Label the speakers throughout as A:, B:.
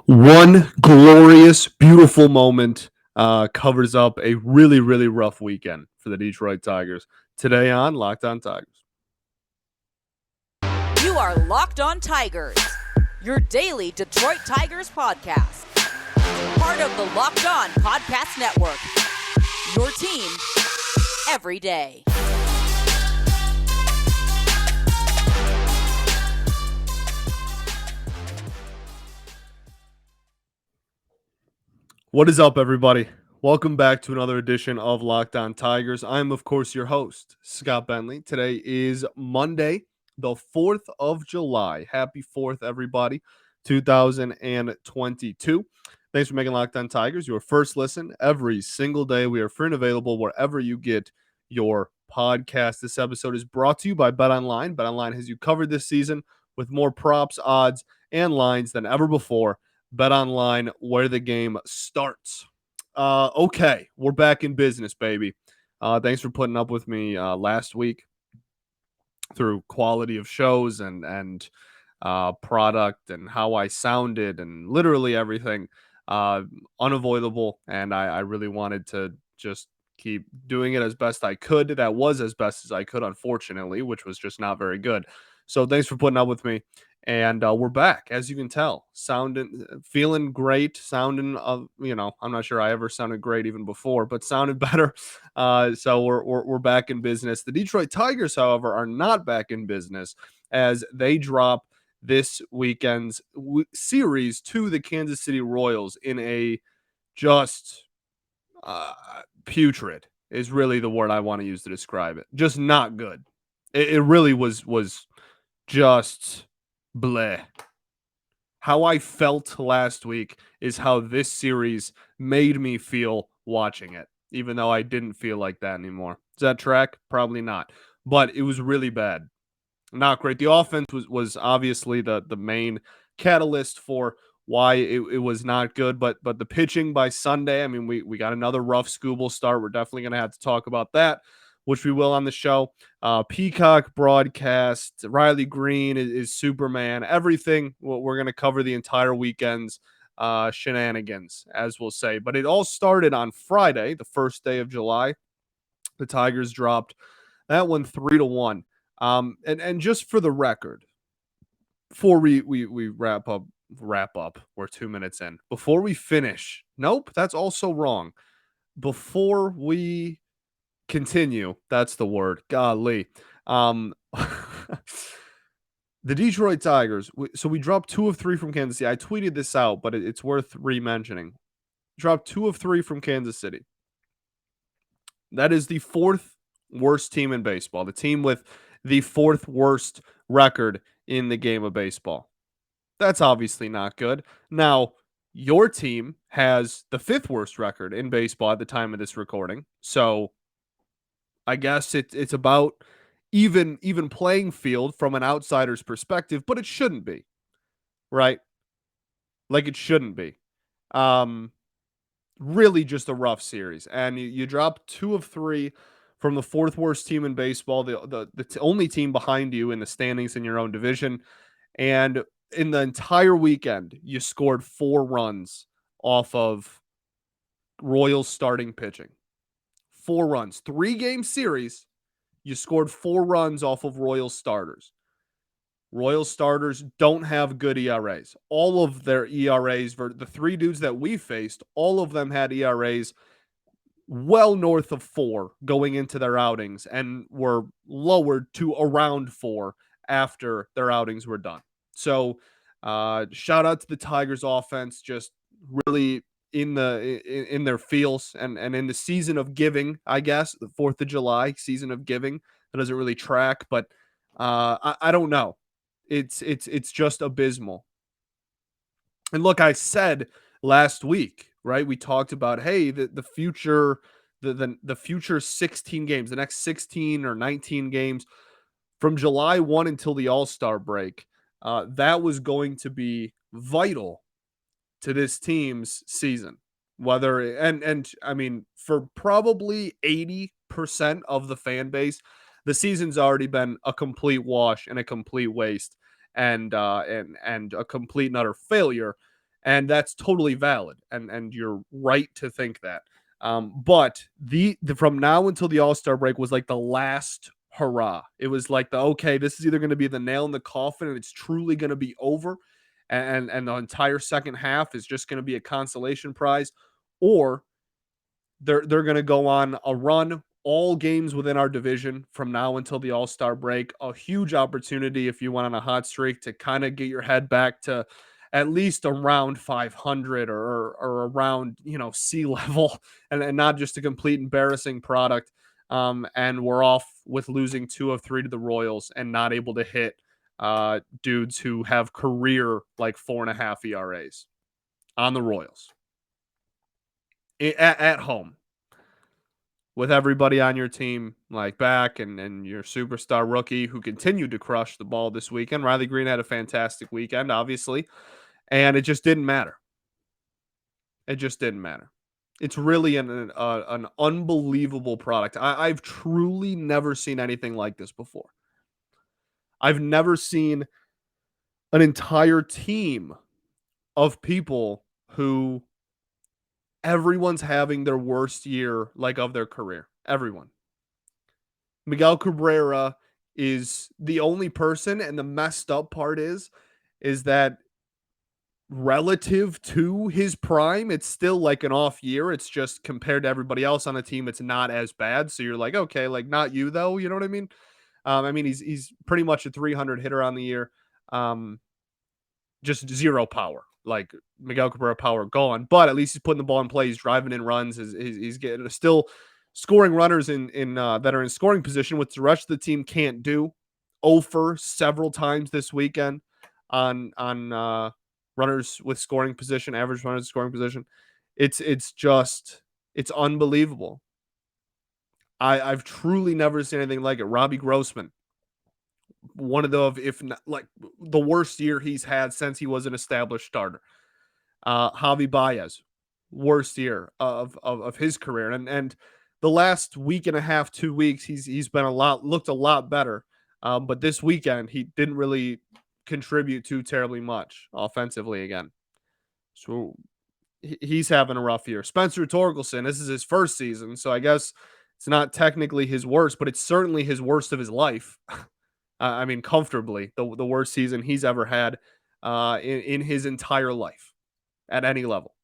A: One glorious, beautiful moment covers up a really, really rough weekend for the Detroit Tigers. Today on Locked On Tigers.
B: You are Locked On Tigers, your daily Detroit Tigers podcast. Part of the Locked On Podcast Network, your team every day.
A: What is up, everybody? Welcome back to another edition of Locked On Tigers. I'm, of course, your host, Scott Bentley. Today is Monday, the 4th of July. Happy 4th, everybody, 2022. Thanks for making Locked On Tigers your first listen every single day. We are free and available wherever you get your podcast. This episode is brought to you by BetOnline. BetOnline has you covered this season with more props, odds, and lines than ever before. BetOnline, where the game starts. Okay, we're back in business, baby. Thanks for putting up with me last week through quality of shows and product and how I sounded and literally everything. Unavoidable, and I really wanted to just keep doing it as best I could. That was as best as I could, unfortunately, which was just not very good. So thanks for putting up with me. And we're back, as you can tell, feeling great, sounding, I'm not sure I ever sounded great even before, but sounded better. So we're back in business. The Detroit Tigers, however, are not back in business as they drop this weekend's series to the Kansas City Royals in a just putrid is really the word I want to use to describe it. Just not good. It really was just bleh. How I felt last week is how this series made me feel watching it, even though I didn't feel like that anymore. Does that track? Probably not. But it was really bad. Not great. The offense was obviously the main catalyst for why it was not good, but the pitching by Sunday, I mean, we got another rough Skubal start. We're definitely going to have to talk about that, which we will on the show. Peacock broadcast, Riley Greene is Superman, everything. We're going to cover the entire weekend's shenanigans, as we'll say. But it all started on Friday, the first day of July. The Tigers dropped that one 3-1. And just for the record, before we wrap up, we're 2 minutes in. Before we finish, nope, that's also wrong. Before we continue, that's the word. Golly. The Detroit Tigers. So we dropped 2 of 3 from Kansas City. I tweeted this out, but it's worth re-mentioning. Dropped 2 of 3 from Kansas City. That is the 4th worst team in baseball. The team with the 4th worst record in the game of baseball. That's obviously not good. Now, your team has the 5th worst record in baseball at the time of this recording. So I guess it's about even playing field from an outsider's perspective, but it shouldn't be, right? Like it shouldn't be. Really just a rough series. And you drop 2 of 3 from the 4th worst team in baseball, the only team behind you in the standings in your own division. And in the entire weekend, you scored 4 runs off of Royals starting pitching. 4 runs. 3-game series, you scored 4 runs off of Royals starters. Royals starters don't have good ERAs. All of their ERAs, the 3 dudes that we faced, all of them had ERAs well north of 4 going into their outings and were lowered to around 4 after their outings were done. So shout out to the Tigers offense, just really in their feels and in the season of giving, I guess, the 4th of July season of giving. That doesn't really track, but I don't know. It's just abysmal. And look, I said last week, right? We talked about, hey, the future, the future 16 games, the next 16 or 19 games from July 1 until the All-Star break, that was going to be vital to this team's season. Whether and I mean, for probably 80% of the fan base, the season's already been a complete wash and a complete waste and a complete and utter failure. And that's totally valid, and you're right to think that. But the from now until the All-Star break was like the last hurrah. It was like the okay, this is either going to be the nail in the coffin, and it's truly going to be over, and the entire second half is just going to be a consolation prize, or they're going to go on a run all games within our division from now until the All-Star break. A huge opportunity if you went on a hot streak to kind of get your head back to at least around 500 or around, sea level and not just a complete embarrassing product. And we're off with losing 2 of 3 to the Royals and not able to hit dudes who have career like 4.5 ERAs on the Royals at home with everybody on your team like back and your superstar rookie who continued to crush the ball this weekend. Riley Greene had a fantastic weekend, obviously, and it just didn't matter. It just didn't matter. It's really an unbelievable product. I've truly never seen anything like this before. I've never seen an entire team of people who everyone's having their worst year like of their career. Everyone. Miguel Cabrera is the only person, and the messed up part is that relative to his prime, it's still like an off year. It's just compared to everybody else on the team, it's not as bad. So you're like, okay, like not you though. You know what I mean? He's pretty much a 300 hitter on the year. Um, just zero power. Like Miguel Cabrera power gone, but at least he's putting the ball in play. He's driving in runs. He's getting still scoring runners in that are in scoring position, which the rest of the team can't do. Over several times this weekend on runners with scoring position, average runners with scoring position. It's unbelievable. I've truly never seen anything like it. Robbie Grossman, one of the, if not like the worst year he's had since he was an established starter. Javi Baez, worst year of his career, and the last week and a half, 2 weeks, he's been looked a lot better. But this weekend he didn't really contribute too terribly much offensively again. So he's having a rough year. Spencer Torkelson, this is his first season, so I guess it's not technically his worst, but it's certainly his worst of his life. Comfortably the worst season he's ever had in his entire life at any level.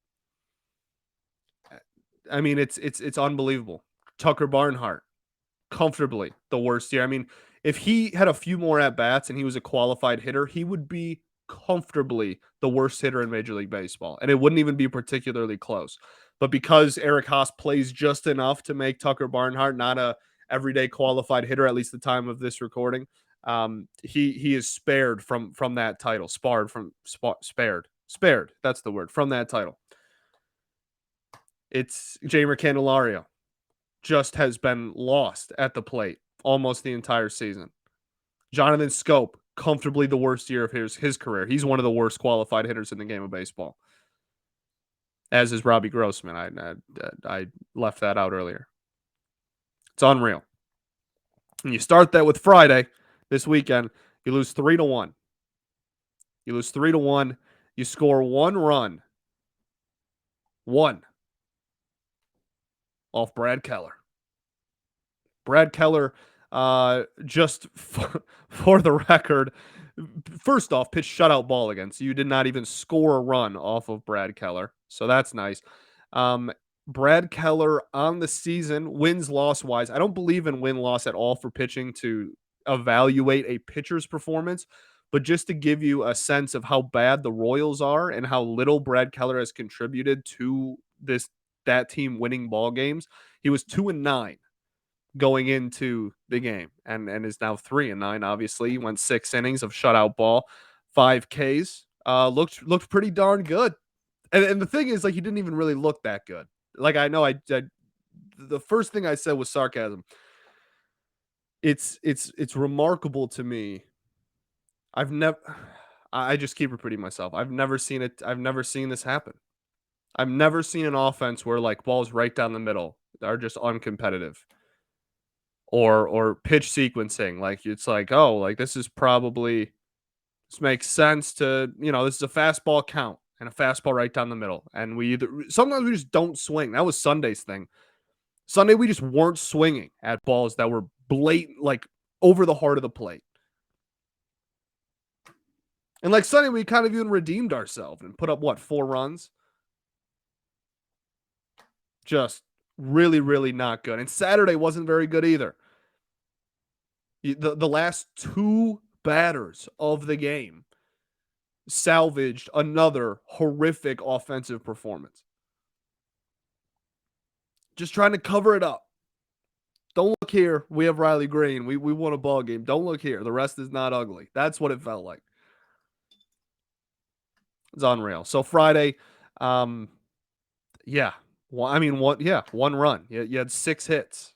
A: It's unbelievable. Tucker Barnhart, comfortably the worst year. If he had a few more at bats and he was a qualified hitter, he would be comfortably the worst hitter in Major League Baseball, and it wouldn't even be particularly close. But because Eric Haas plays just enough to make Tucker Barnhart not a everyday qualified hitter, at least the time of this recording, he is spared from that title. Spared. That's the word, from that title. It's Jeimer Candelario just has been lost at the plate almost the entire season. Jonathan Scope, comfortably the worst year of his career. He's one of the worst qualified hitters in the game of baseball. As is Robbie Grossman. I left that out earlier. It's unreal. And you start that with Friday, this weekend, you lose 3-1. You lose 3-1. You score one run. One. Off Brad Keller. Brad Keller, just for the record, first off, pitched shutout ball against you. You did not even score a run off of Brad Keller, so that's nice. Brad Keller on the season, wins-loss wise, I don't believe in win-loss at all for pitching to evaluate a pitcher's performance, but just to give you a sense of how bad the Royals are and how little Brad Keller has contributed to that team winning ball games. He was 2-9 going into the game and is now 3-9. Obviously, he went 6 innings of shutout ball, 5 Ks. Looked pretty darn good. And the thing is, like, he didn't even really look that good. Like, I know the first thing I said was sarcasm. It's remarkable to me. I just keep repeating myself. I've never seen it. I've never seen this happen. I've never seen an offense where like balls right down the middle are just uncompetitive. Or pitch sequencing. Like it's like, oh, like this makes sense to, this is a fastball count. and a fastball right down the middle. And sometimes we just don't swing. That was Sunday's thing. Sunday, we just weren't swinging at balls that were blatant, like over the heart of the plate. And like Sunday, we kind of even redeemed ourselves and put up 4 runs? Just really, really not good. And Saturday wasn't very good either. The last 2 batters of the game salvaged another horrific offensive performance. Just trying to cover it up. Don't look here. We have Riley Greene. We won a ball game. Don't look here. The rest is not ugly. That's what it felt like. It's unreal. So Friday, yeah. Well, I mean, one run. You had 6 hits.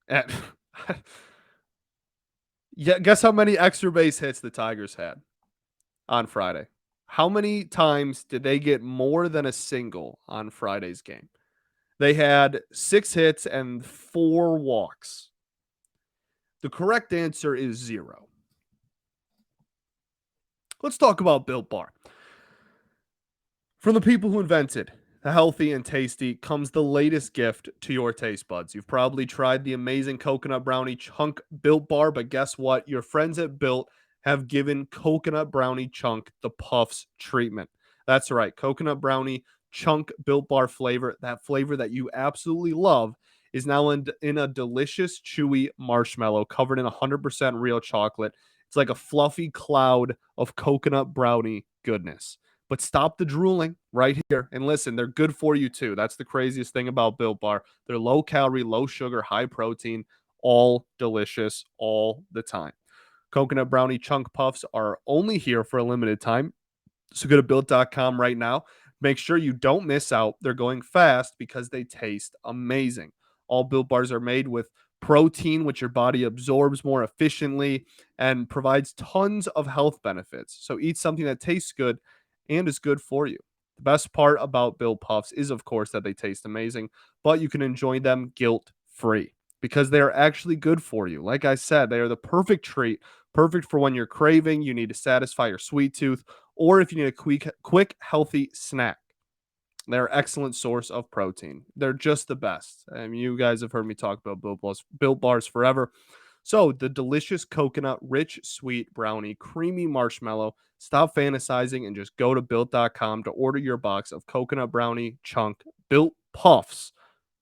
A: And yeah, guess how many extra base hits the Tigers had on Friday? How many times did they get more than a single on Friday's game? They had 6 hits and 4 walks. The correct answer is 0. Let's talk about Built Bar. From the people who invented the healthy and tasty comes the latest gift to your taste buds. You've probably tried the amazing coconut brownie chunk Built Bar, but guess what? Your friends at Built have given coconut brownie chunk the Puffs treatment. That's right, coconut brownie chunk Built Bar flavor, that flavor that you absolutely love, is now in a delicious, chewy marshmallow covered in 100% real chocolate. It's like a fluffy cloud of coconut brownie goodness. But stop the drooling right here and listen. They're good for you too. That's the craziest thing about Built Bar. They're low calorie, low sugar, high protein, all delicious all the time. Coconut brownie chunk puffs are only here for a limited time. So go to built.com right now. Make sure you don't miss out. They're going fast because they taste amazing. All Built Bars are made with protein, which your body absorbs more efficiently and provides tons of health benefits. So eat something that tastes good and is good for you. The best part about Built Puffs is, of course, that they taste amazing, but you can enjoy them guilt-free because they are actually good for you. Like I said, they are the perfect treat, perfect for when you're craving, you need to satisfy your sweet tooth, or if you need a quick healthy snack. They're an excellent source of protein. They're just the best. I mean, you guys have heard me talk about Built Bars forever. So the delicious coconut, rich, sweet brownie, creamy marshmallow. Stop fantasizing and just go to built.com to order your box of coconut brownie chunk Built Puffs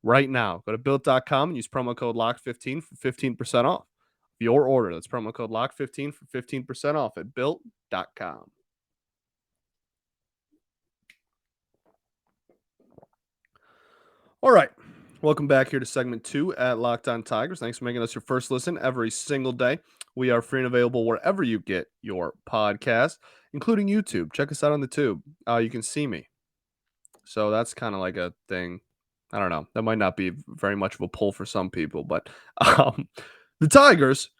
A: right now. Go to built.com and use promo code LOCK15 for 15% off your order. That's promo code LOCK15 for 15% off at built.com. All right. Welcome back here to segment 2 at Locked On Tigers. Thanks for making us your first listen every single day. We are free and available wherever you get your podcast, including YouTube. Check us out on the tube. You can see me. So that's kind of like a thing. I don't know. That might not be very much of a pull for some people, but the Tigers,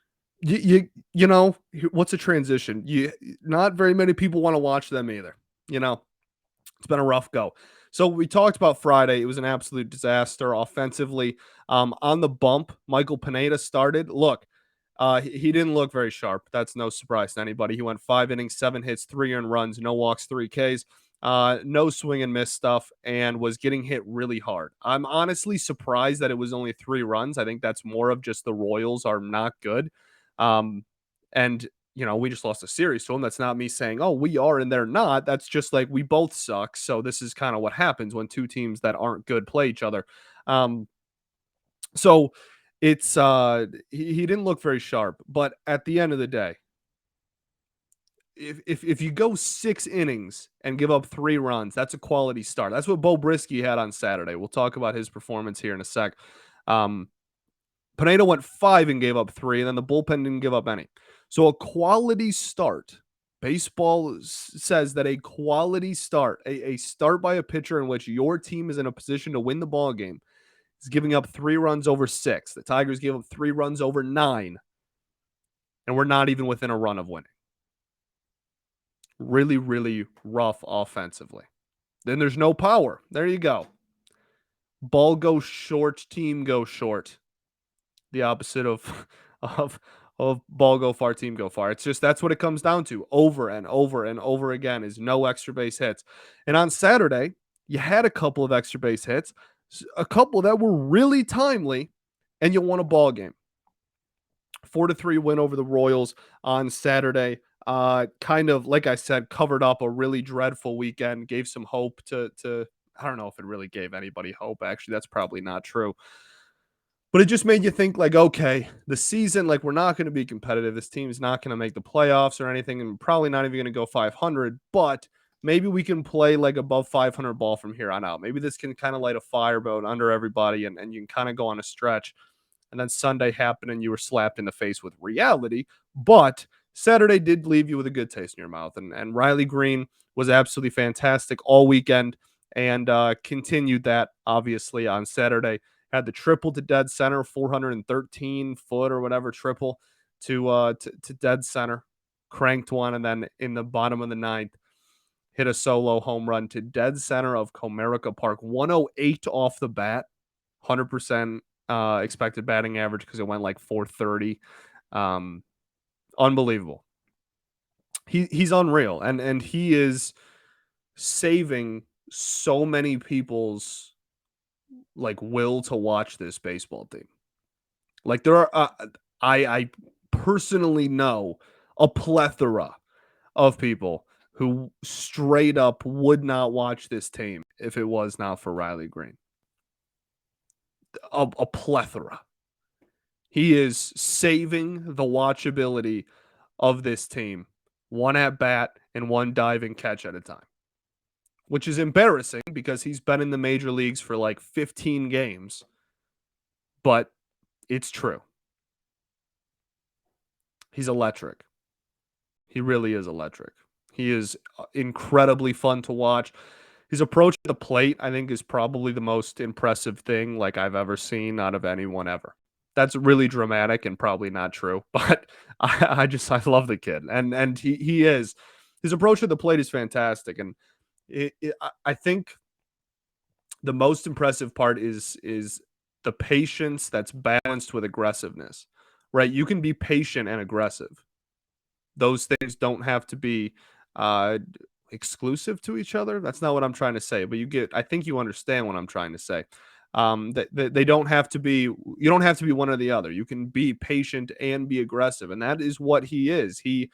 A: you know, what's a transition? Not very many people want to watch them either. You know, it's been a rough go. So we talked about Friday. It was an absolute disaster offensively. On the bump, Michael Pineda started. Look, he didn't look very sharp. That's no surprise to anybody. He went 5 innings, 7 hits, 3 earned runs, no walks, 3 Ks, no swing and miss stuff, and was getting hit really hard. I'm honestly surprised that it was only 3 runs. I think that's more of just the Royals are not good. And you know, we just lost a series to them. That's not me saying, oh, we are and they're not. That's just like we both suck. So this is kind of what happens when 2 teams that aren't good play each other. So it's he didn't look very sharp, but at the end of the day, if you go 6 innings and give up 3 runs, that's a quality start. That's what Bo Brisky had on Saturday. We'll talk about his performance here in a sec. Pineda went 5 and gave up 3, and then the bullpen didn't give up any. So a quality start. Baseball says that a quality start, a start by a pitcher in which your team is in a position to win the ball game, is giving up 3 runs over 6. The Tigers gave up 3 runs over 9, and we're not even within a run of winning. Really, really rough offensively. Then there's no power. There you go. Ball goes short, team goes short. The opposite of of ball go far, team go far. It's just that's what it comes down to over and over and over again is no extra base hits. And on Saturday, you had a couple of extra base hits, a couple that were really timely, and you won a ball game. 4-3 win over the Royals on Saturday. Kind of like I said, covered up a really dreadful weekend, gave some hope to I don't know if it really gave anybody hope. Actually, that's probably not true. But it just made you think like, okay, the season, like we're not going to be competitive. This team is not going to make the playoffs or anything, and probably not even going to go 500. But maybe we can play like above 500 ball from here on out. Maybe this can kind of light a fireboat under everybody, and you can kind of go on a stretch. And then Sunday happened, and you were slapped in the face with reality. But Saturday did leave you with a good taste in your mouth, and Riley Greene was absolutely fantastic all weekend, and continued that obviously on Saturday. Had the triple to dead center, 413 foot or whatever triple to dead center, cranked one, and then in the bottom of the ninth, hit a solo home run to dead center of Comerica Park, 108 off the bat, 100% expected batting average because it went like 430. Unbelievable. He's unreal, and he is saving so many people's like will to watch this baseball team. Like there are, I personally know a plethora of people who straight up would not watch this team if it was not for Riley Greene. A plethora. He is saving the watchability of this team, one at bat and one diving catch at a time, which is embarrassing because he's been in the major leagues for like 15 games, but it's true. He's electric. He really is electric. He is incredibly fun to watch. His approach to the plate, I think, is probably the most impressive thing like I've ever seen out of anyone ever. That's really dramatic and probably not true, but I love the kid, and he is his approach to the plate is fantastic, and I think the most impressive part is the patience that's balanced with aggressiveness, right? You can be patient and aggressive. Those things don't have to be uh, exclusive to each other. That's not what I'm trying to say, but I think you understand what I'm trying to say. That they don't have to be, you don't have to be one or the other. You can be patient and be aggressive. And that is what he is. He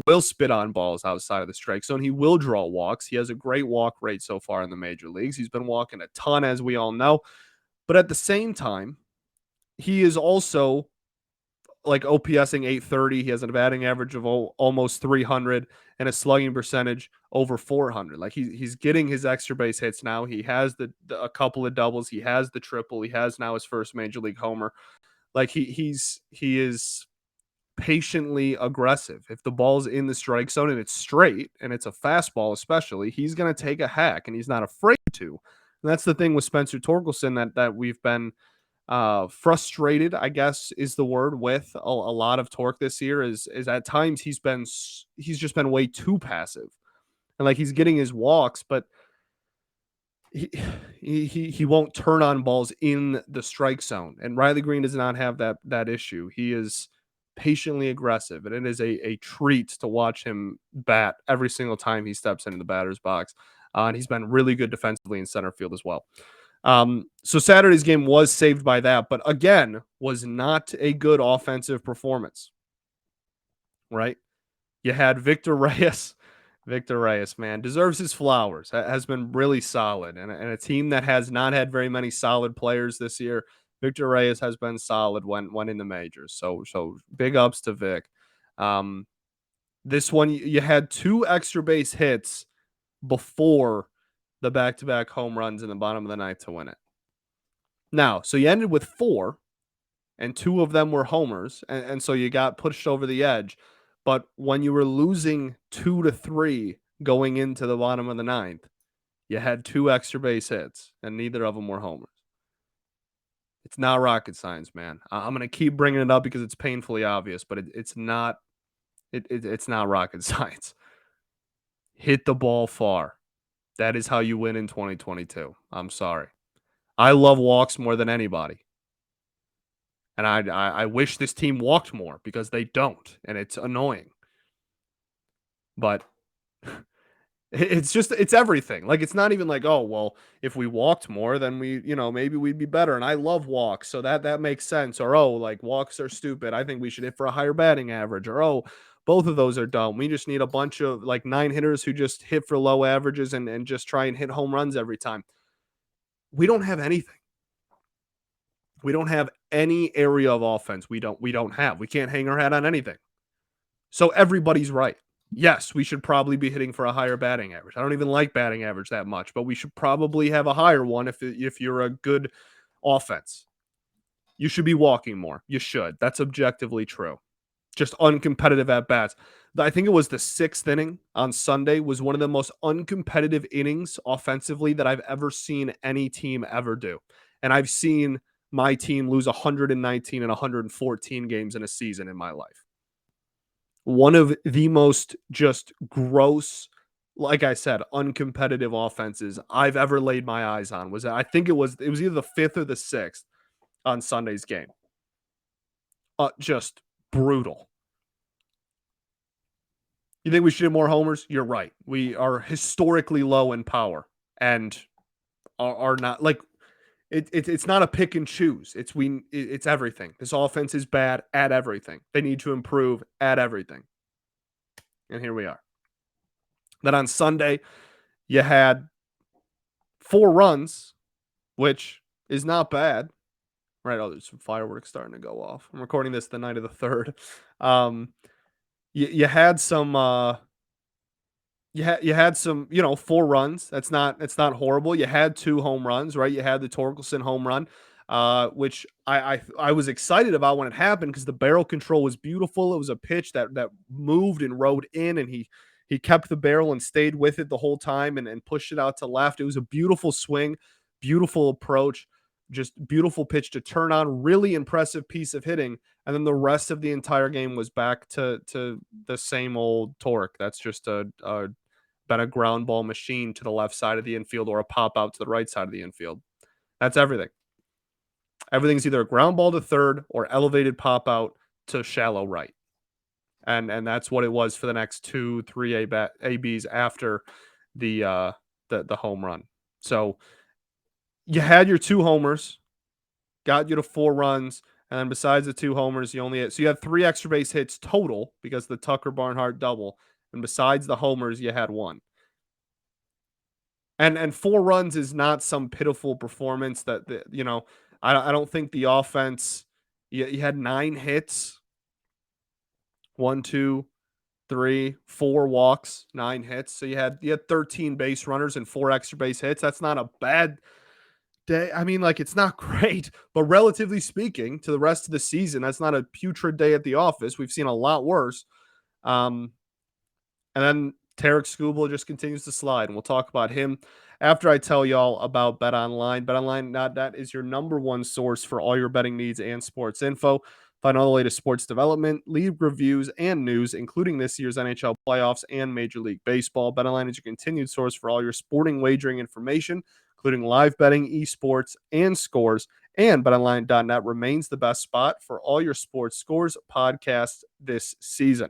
A: will spit on balls outside of the strike zone. He will draw walks. He has a great walk rate so far in the major leagues. He's been walking a ton, as we all know. But at the same time, he is also like OPSing 830. He has a batting average of almost 300 and a slugging percentage over 400. Like he's getting his extra base hits now. He has a couple of doubles. He has the triple. He has now his first major league homer. Like he is patiently aggressive. If the ball's in the strike zone and it's straight and it's a fastball, especially, he's going to take a hack and he's not afraid to. And that's the thing with Spencer Torkelson that we've been frustrated, I guess is the word, with a lot of torque this year is at times he's just been way too passive, and like he's getting his walks, but he he won't turn on balls in the strike zone, and Riley Greene does not have that issue. He is patiently aggressive, and it is a treat to watch him bat every single time he steps into the batter's box. And he's been really good defensively in center field as well. So Saturday's game was saved by that, but again, was not a good offensive performance, right? You had Victor Reyes. Victor Reyes, man, deserves his flowers. Has been really solid. And a team that has not had very many solid players this year, Victor Reyes has been solid when in the majors. So big ups to Vic. This one, you had two extra base hits before the back-to-back home runs in the bottom of the ninth to win it. Now, so you ended with 4, and 2 of them were homers, and so you got pushed over the edge. But when you were losing 2-3 going into the bottom of the ninth, you had 2 extra base hits, and neither of them were homers. It's not rocket science, man. I'm going to keep bringing it up because it's painfully obvious, but it's not it's not rocket science. Hit the ball far. That is how you win in 2022. I'm sorry. I love walks more than anybody. And I wish this team walked more because they don't, and it's annoying. But it's everything. Like, it's not even like, oh well, if we walked more, then maybe we'd be better. And I love walks, so that makes sense. Or oh, like walks are stupid. I think we should hit for a higher batting average. Or oh, both of those are dumb. We just need a bunch of like 9 hitters who just hit for low averages and just try and hit home runs every time. We don't have anything. We don't have any area of offense. We don't have. We can't hang our hat on anything. So everybody's right. Yes, we should probably be hitting for a higher batting average. I don't even like batting average that much, but we should probably have a higher one if you're a good offense. You should be walking more. You should. That's objectively true. Just uncompetitive at bats. I think it was the 6th inning on Sunday was one of the most uncompetitive innings offensively that I've ever seen any team ever do. And I've seen my team lose 119 and 114 games in a season in my life. One of the most just gross, like I said, uncompetitive offenses I've ever laid my eyes on was I think it was either the 5th or the 6th on Sunday's game. Just brutal. You think we should hit more homers? You're right. We are historically low in power and are not like it's not a pick and choose. It's everything. This offense is bad at everything. They need to improve at everything. And here we are. Then on Sunday, you had 4 runs, which is not bad. Right. Oh, there's some fireworks starting to go off. I'm recording this the night of the 3rd. You had some you had some, 4 runs. It's not horrible. You had 2 home runs, right? You had the Torkelson home run, which I was excited about when it happened because the barrel control was beautiful. It was a pitch that moved and rode in, and he kept the barrel and stayed with it the whole time and pushed it out to left. It was a beautiful swing, beautiful approach, just beautiful pitch to turn on. Really impressive piece of hitting. And then the rest of the entire game was back to the same old Torque. That's just been a ground ball machine to the left side of the infield or a pop out to the right side of the infield. That's everything. Everything's either a ground ball to third or elevated pop out to shallow right. And that's what it was for the next 2-3 ABs after the home run. So you had your 2 homers, got you to 4 runs, and then besides the 2 homers, you had 3 extra base hits total because the Tucker Barnhart double, and besides the homers, you had 1. And 4 runs is not some pitiful performance I don't think the offense. You had 9 hits, 1, 2, 3, 4 walks, 9 hits. So you had 13 base runners and 4 extra base hits. That's not a bad day. I mean, like, it's not great, but relatively speaking to the rest of the season, that's not a putrid day at the office. We've seen a lot worse. Um, and then Tarik Skubal just continues to slide, and we'll talk about him after I tell y'all about BetOnline. BetOnline.net is your number one source for all your betting needs and sports info. Find all the latest sports development, league reviews, and news, including this year's NHL playoffs and Major League Baseball. BetOnline is your continued source for all your sporting wagering information, including live betting, esports, and scores. And BetOnline.net remains the best spot for all your sports scores podcasts this season.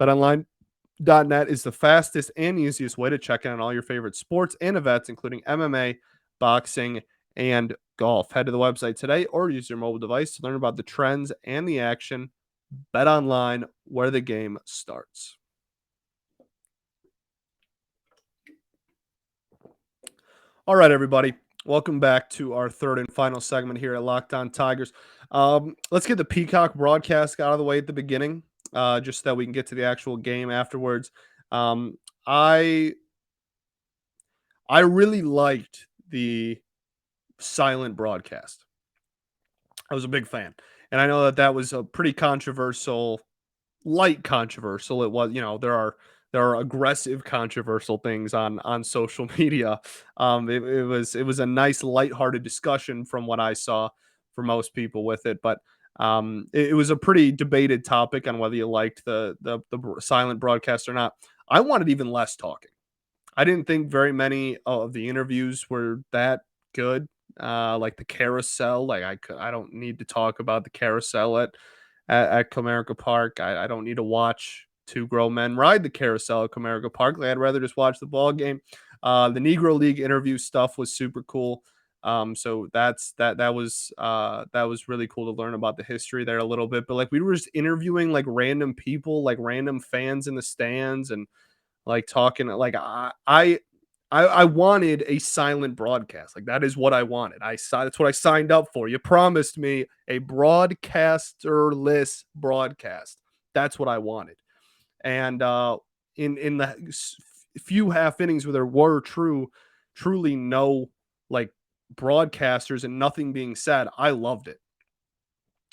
A: BetOnline.net is the fastest and easiest way to check in on all your favorite sports and events, including MMA, boxing, and golf. Head to the website today or use your mobile device to learn about the trends and the action. BetOnline, where the game starts. All right, everybody. Welcome back to our 3rd and final segment here at Locked On Tigers. Let's get the Peacock broadcast out of the way at the beginning, just so that we can get to the actual game afterwards. I really liked the silent broadcast. I was a big fan, and I know that was a pretty light controversial. It was, there are aggressive controversial things on social media. It was a nice lighthearted discussion from what I saw for most people with it, but it was a pretty debated topic on whether you liked the silent broadcast or not. I wanted even less talking. I didn't think very many of the interviews were that good. like the carousel. Like I don't need to talk about the carousel at Comerica Park. I don't need to watch two grown men ride the carousel at Comerica Park. Like, I'd rather just watch the ball game. The Negro League interview stuff was super cool. So that was really cool to learn about the history there a little bit. But like we were just interviewing like random people, like random fans in the stands, and like talking like I wanted a silent broadcast. Like that is what I wanted. That's what I signed up for. You promised me a broadcasterless broadcast. That's what I wanted. And in the few half innings where there were truly no like broadcasters and nothing being said, I loved it.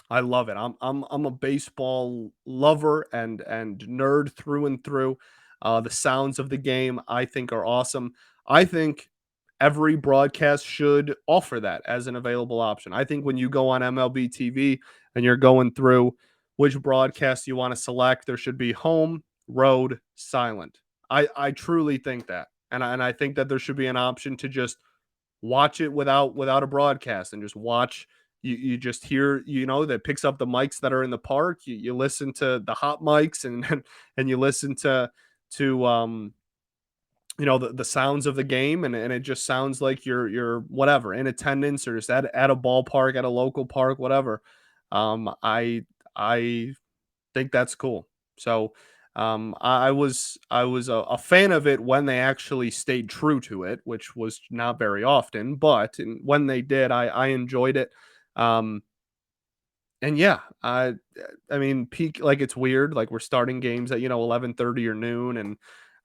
A: I love it. I'm a baseball lover and nerd through and through. The sounds of the game I think are awesome. I think every broadcast should offer that as an available option. I think when you go on MLB TV and you're going through which broadcast you want to select, there should be home, road, silent. I truly think that, and I think that there should be an option to just watch it without a broadcast and just watch. You just hear, that picks up the mics that are in the park. You listen to the hot mics, and you listen to the sounds of the game, and it just sounds like you're whatever in attendance or just at a ballpark, at a local park, whatever. I think that's cool. So I was a fan of it when they actually stayed true to it, which was not very often, but when they did, I enjoyed it. Um, and yeah, I mean, peak, like it's weird, like we're starting games at 11:30 or noon, and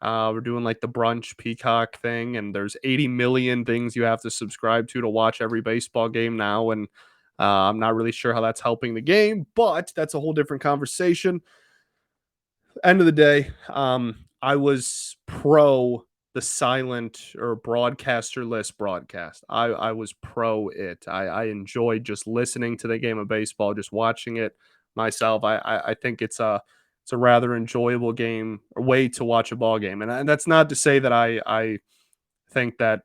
A: we're doing like the brunch Peacock thing, and there's 80 million things you have to subscribe to watch every baseball game now, and I'm not really sure how that's helping the game, but that's a whole different conversation. End of the day, I was pro the silent or broadcasterless broadcast. I was pro it. I enjoyed just listening to the game of baseball, just watching it myself. I think it's a rather enjoyable game or way to watch a ball game, and that's not to say that I think that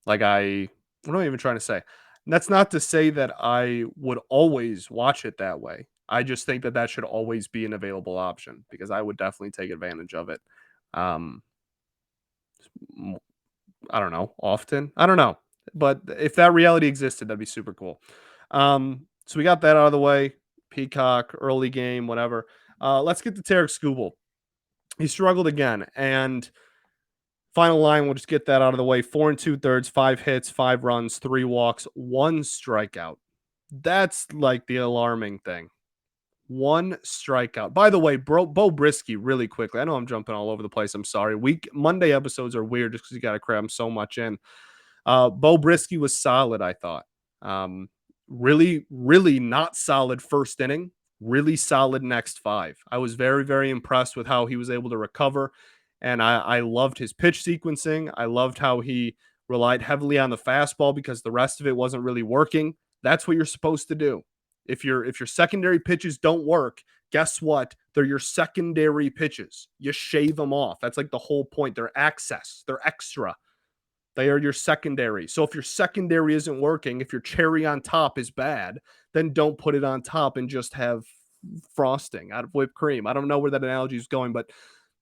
A: like I what am I even trying to say? That's not to say that I would always watch it that way. I just think that that should always be an available option because I would definitely take advantage of it. Um, I don't know, often. I don't know, but if that reality existed, that'd be super cool. So we got that out of the way. Peacock, early game, whatever. Let's get to Tarik Skubal. He struggled again, and final line, we'll just get that out of the way. 4 2/3, 5 hits, 5 runs, 3 walks, 1 strikeout. That's like the alarming thing. 1 strikeout. By the way, Bo Brisky, really quickly. I know I'm jumping all over the place. I'm sorry. Monday episodes are weird just because you got to cram so much in. Bo Brisky was solid, I thought. Really, really not solid first inning. Really solid next 5. I was very, very impressed with how he was able to recover. And I loved his pitch sequencing. I loved how he relied heavily on the fastball because the rest of it wasn't really working. That's what you're supposed to do. If your secondary pitches don't work, guess what? They're your secondary pitches. You shave them off. That's like the whole point. They're access. They're extra. They are your secondary. So if your secondary isn't working, if your cherry on top is bad, then don't put it on top and just have frosting out of whipped cream. I don't know where that analogy is going, but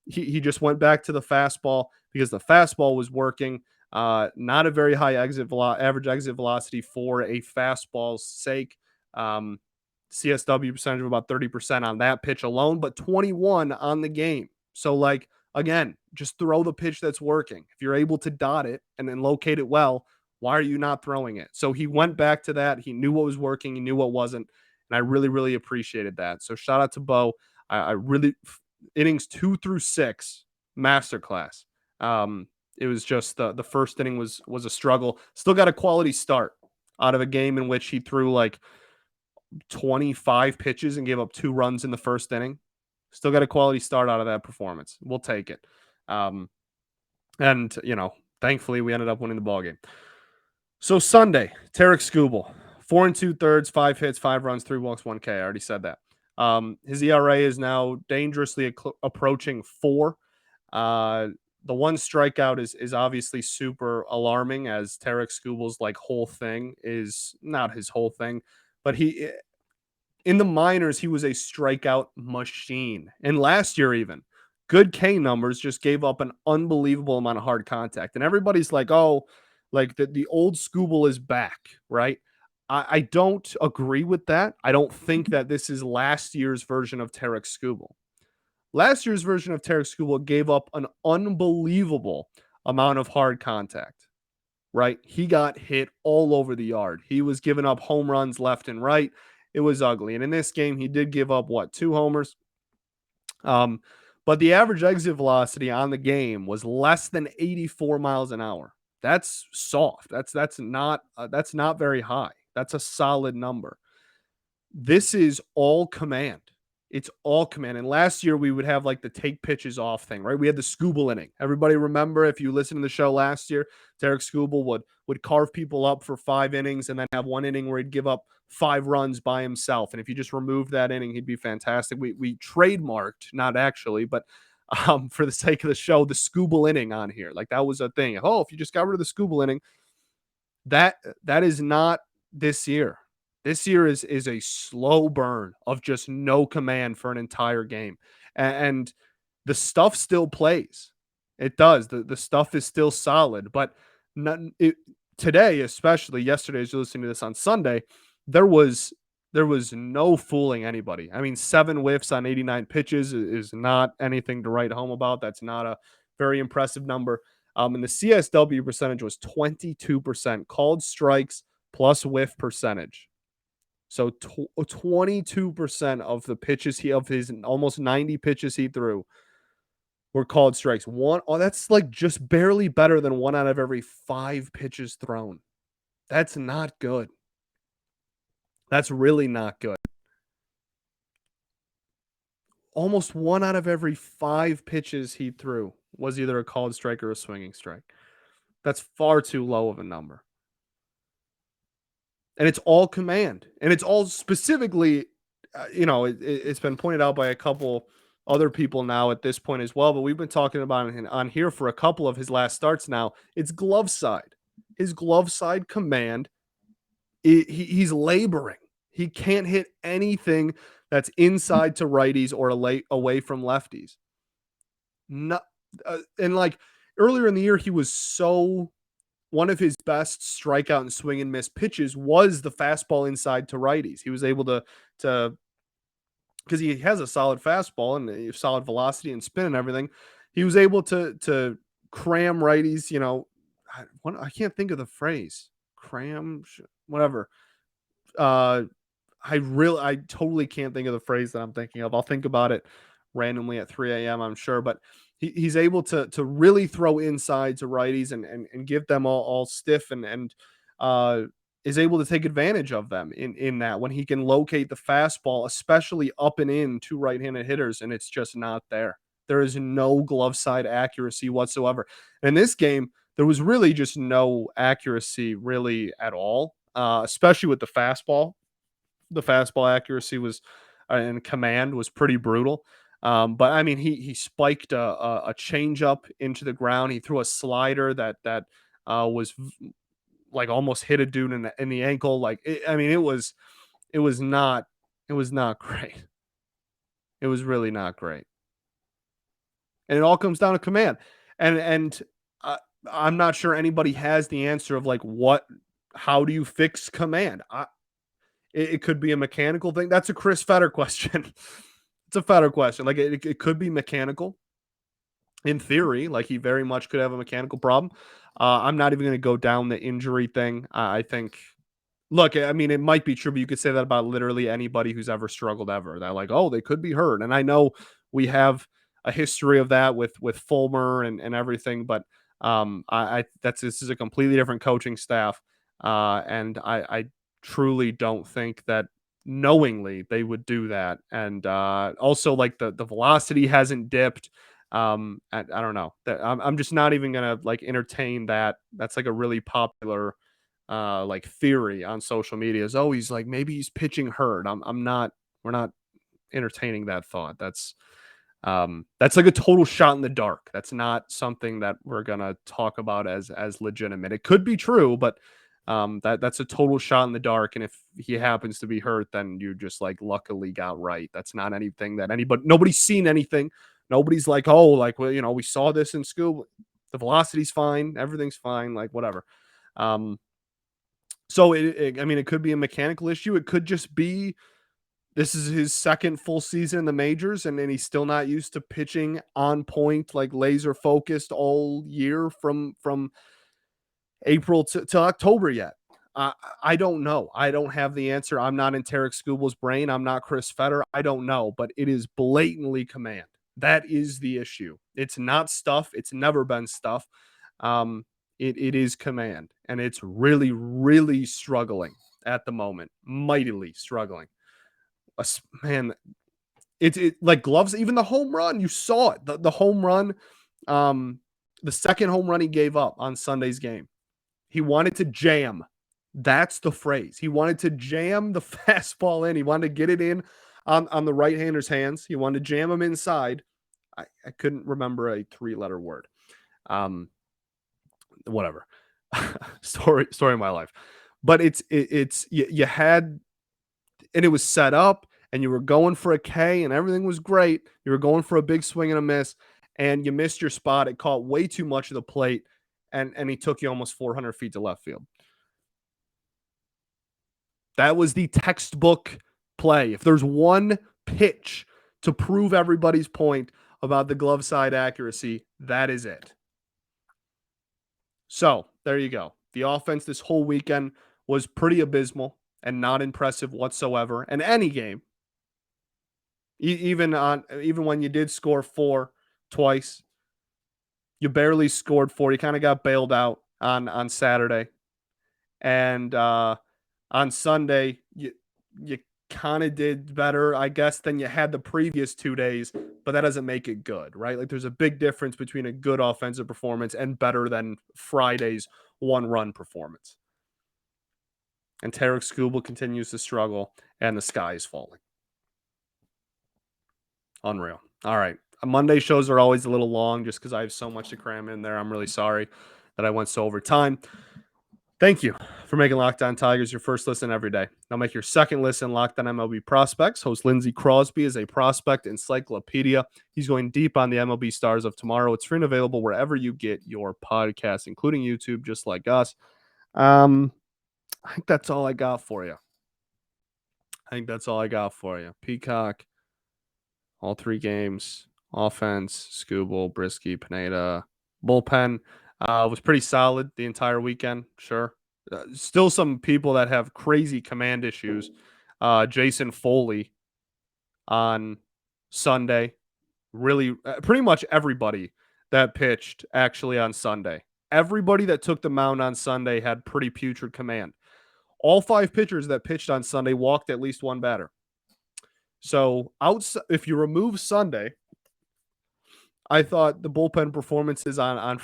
A: he just went back to the fastball because the fastball was working. Not a very high average exit velocity for a fastball's sake. Um, CSW percentage of about 30% on that pitch alone, but 21 on the game. So like again, just throw the pitch that's working. If you're able to dot it and then locate it well, why are you not throwing it? So he went back to that. He knew what was working. He knew what wasn't. And I really, really appreciated that. So shout out to Bo. I really, innings 2 through 6, masterclass. It was just the first inning was a struggle. Still got a quality start out of a game in which he threw like 25 pitches and gave up 2 runs in the first inning. Still got a quality start out of that performance. We'll take it. And thankfully we ended up winning the ball game. So Sunday, Tarik Skubal, 4 2/3, 5 hits, 5 runs, 3 walks, 1K. I already said that. His ERA is now dangerously approaching 4. The one strikeout is obviously super alarming, as Tarik Skubal's like whole thing is not his whole thing, but in the minors he was a strikeout machine. And last year even good K numbers, just gave up an unbelievable amount of hard contact. And everybody's like, oh, like the old Skubal is back, right? I don't agree with that. I don't think that this is last year's version of Tarik Skubal. Last year's version of Tarik Skubal gave up an unbelievable amount of hard contact, right? He got hit all over the yard. He was giving up home runs left and right. It was ugly. And in this game, he did give up what, two homers? Um, but the average exit velocity on the game was less than 84 miles an hour. That's soft. That's not very high. That's a solid number. This is all command. It's all command. And last year we would have like the take pitches off thing, right? We had the Skubal inning. Everybody remember, if you listen to the show last year, Tarik Skubal would carve people up for 5 innings and then have one inning where he'd give up 5 runs by himself. And if you just remove that inning, he'd be fantastic. We trademarked, not actually, but for the sake of the show, the Skubal inning on here. Like that was a thing. Oh, if you just got rid of the Skubal inning, that is not this year. This year is a slow burn of just no command for an entire game. And the stuff still plays. It does. The stuff is still solid, but not, today, especially yesterday, as you're listening to this on Sunday, there was no fooling anybody. I mean, 7 whiffs on 89 pitches is not anything to write home about. That's not a very impressive number. And the CSW percentage was 22%, called strikes plus whiff percentage. So 22% of the pitches of his almost 90 pitches he threw were called strikes. That's like just barely better than 1 out of every 5 pitches thrown. That's not good. That's really not good. Almost 1 out of every 5 pitches he threw was either a called strike or a swinging strike. That's far too low of a number. And it's all command. And it's all specifically, it's been pointed out by a couple other people now at this point as well, but we've been talking about it on here for a couple of his last starts now. It's glove side. His glove side command, he's laboring. He can't hit anything that's inside to righties or away from lefties. Not, and like earlier in the year, he was so one of his best strikeout and swing and miss pitches was the fastball inside to righties. He was able to because he has a solid fastball and a solid velocity and spin and everything. He was able to cram righties. I can't think of the phrase, cram, whatever. I totally can't think of the phrase that I'm thinking of. I'll think about it randomly at 3 a.m. I'm sure, but he's able to really throw inside to righties and give them all stiff and is able to take advantage of them in that when he can locate the fastball, especially up and in to right-handed hitters, and it's just not there. There is no glove side accuracy whatsoever. In this game, there was really just no accuracy really at all, especially with the fastball. The fastball accuracy was and command was pretty brutal. But I mean, he spiked a changeup into the ground. He threw a slider that was like almost hit a dude in the ankle. I mean, it was not great. It was really not great. And it all comes down to command. And I'm not sure anybody has the answer of like how do you fix command? It could be a mechanical thing. That's a Chris Fetter question. It's a Fetter question. Like it could be mechanical in theory. Like he very much could have a mechanical problem. I'm not even going to go down the injury thing. I think, look, I mean, it might be true, but you could say that about literally anybody who's ever struggled ever. That like, oh, they could be hurt. And I know we have a history of that with Fulmer and everything, but this is a completely different coaching staff. And I truly don't think that knowingly they would do that. And also like the velocity hasn't dipped. I don't know. I'm just not even gonna like entertain that. That's like a really popular like theory on social media is, oh, he's like maybe he's pitching hurt. I'm not. We're not entertaining that thought. That's like a total shot in the dark. That's not something that we're gonna talk about as legitimate. It could be true, but that's a total shot in the dark. And if he happens to be hurt, then you just like luckily got right. That's not anything that nobody's seen anything. Nobody's like, oh, like, well, we saw this in school. The velocity's fine, everything's fine, like whatever. So I mean, it could be a mechanical issue. It could just be this is his second full season in the majors, and then he's still not used to pitching on point, like laser focused all year from April to October yet. I don't know. I don't have the answer. I'm not in Tarik Skubal's brain. I'm not Chris Fetter. I don't know, but it is blatantly command. That is the issue. It's not stuff. It's never been stuff. Um, it is command, and it's really, really struggling at the moment. Mightily struggling. Man, it like gloves. Even the home run, you saw it. The home run, the second home run he gave up on Sunday's game. He wanted to jam. That's the phrase. He wanted to jam the fastball in. He wanted to get it in on the right-hander's hands. He wanted to jam him inside. I couldn't remember a 3-letter word. Whatever. story of my life. But it's you had, and it was set up, and you were going for a K, and everything was great. You were going for a big swing and a miss, and you missed your spot. It caught way too much of the plate, and he took you almost 400 feet to left field. That was the textbook play. If there's one pitch to prove everybody's point about the glove side accuracy, that is it. So there you go. The offense this whole weekend was pretty abysmal and not impressive whatsoever. And any game, even when you did score 4 twice, you barely scored 4. You kind of got bailed out on Saturday, and on Sunday you kind of did better, I guess, than you had the previous 2 days. But that doesn't make it good, right? Like there's a big difference between a good offensive performance and better than Friday's 1-run performance. And Tarik Skubal continues to struggle, and the sky is falling. Unreal. All right. Monday shows are always a little long just because I have so much to cram in there. I'm really sorry that I went so over time. Thank you for making Locked On Tigers your first listen every day. Now make your second listen Locked On MLB Prospects. Host Lindsey Crosby is a prospect encyclopedia. He's going deep on the MLB stars of tomorrow. It's free and available wherever you get your podcasts, including YouTube, just like us. I think that's all I got for you. Peacock, all 3 games, offense, Skubal, Brisky, Pineda, bullpen was pretty solid the entire weekend. Sure. Still some people that have crazy command issues. Jason Foley on Sunday, really pretty much everybody that pitched actually on Sunday. Everybody that took the mound on Sunday had pretty putrid command. All 5 pitchers that pitched on Sunday walked at least 1 batter. So if you remove Sunday, I thought the bullpen performances on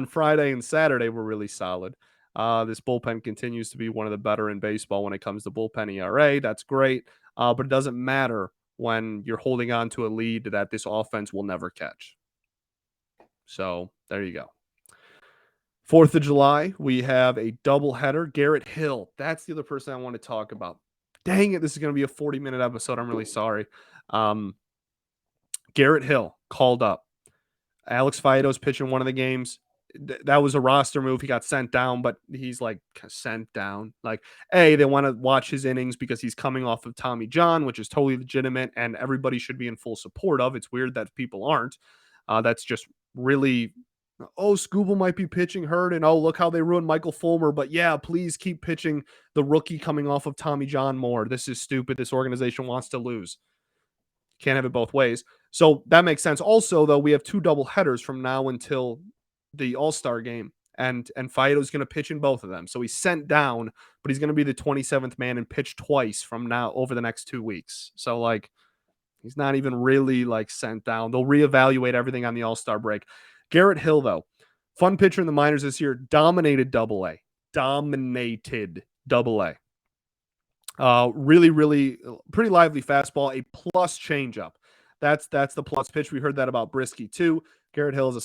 A: Friday and Saturday were really solid. This bullpen continues to be one of the better in baseball when it comes to bullpen ERA. That's great, but it doesn't matter when you're holding on to a lead that this offense will never catch. So there you go. 4th of July, we have a doubleheader. Garrett Hill, that's the other person I want to talk about. Dang it, this is going to be a 40-minute episode. I'm really sorry. Garrett Hill called up. Alex Faedo's pitching one of the games. That was a roster move. He got sent down, but he's like sent down. Like, A, they want to watch his innings because he's coming off of Tommy John, which is totally legitimate, and everybody should be in full support of. It's weird that people aren't. That's just really, Skubal might be pitching hurt, and look how they ruined Michael Fulmer. But yeah, please keep pitching the rookie coming off of Tommy John more. This is stupid. This organization wants to lose. Can't have it both ways. So that makes sense. Also, though, we have 2 double headers from now until the All-Star game, and Faedo's going to pitch in both of them. So he's sent down, but he's going to be the 27th man and pitch twice from now over the next 2 weeks. So like, he's not even really like sent down. They'll reevaluate everything on the All-Star break. Garrett Hill, though, fun pitcher in the minors this year, dominated Double-A. Really, really pretty lively fastball, a plus changeup. That's the plus pitch. We heard that about Brisky too. Garrett Hill is a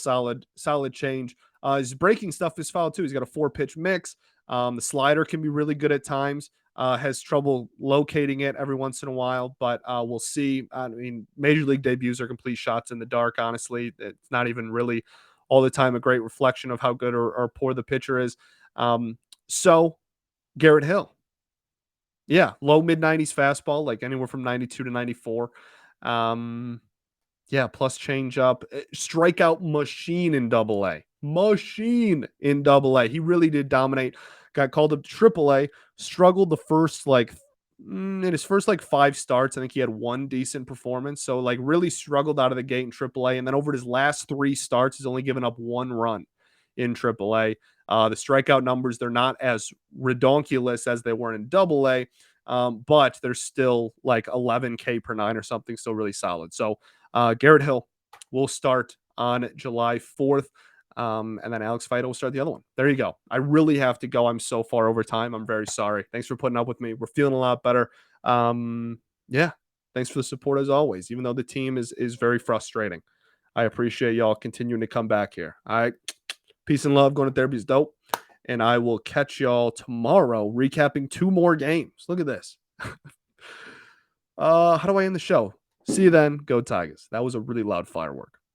A: solid change. His breaking stuff is foul too. He's got a 4-pitch mix. The slider can be really good at times. Has trouble locating it every once in a while, but we'll see. I mean, major league debuts are complete shots in the dark. Honestly, it's not even really all the time a great reflection of how good or poor the pitcher is. So Garrett Hill, yeah, low mid 90s fastball, like anywhere from 92 to 94. Um, yeah, plus change up. Strikeout machine in double A. Machine in double A. He really did dominate. Got called up to triple A. Struggled the first, in his first, 5 starts. I think he had one decent performance. So, really struggled out of the gate in triple A. And then over his last 3 starts, he's only given up 1 run in triple A. The strikeout numbers, they're not as redonkulous as they were in double A. But they're still like 11K per 9 or something. Still really solid. So, Garrett Hill will start on July 4th. And then Alex Fido will start the other one. There you go. I really have to go. I'm so far over time. I'm very sorry. Thanks for putting up with me. We're feeling a lot better. Yeah. Thanks for the support as always, even though the team is very frustrating. I appreciate y'all continuing to come back here. All right. Peace and love. Going to therapy is dope. And I will catch y'all tomorrow recapping 2 more games. Look at this. How do I end the show? See you then. Go Tigers. That was a really loud firework.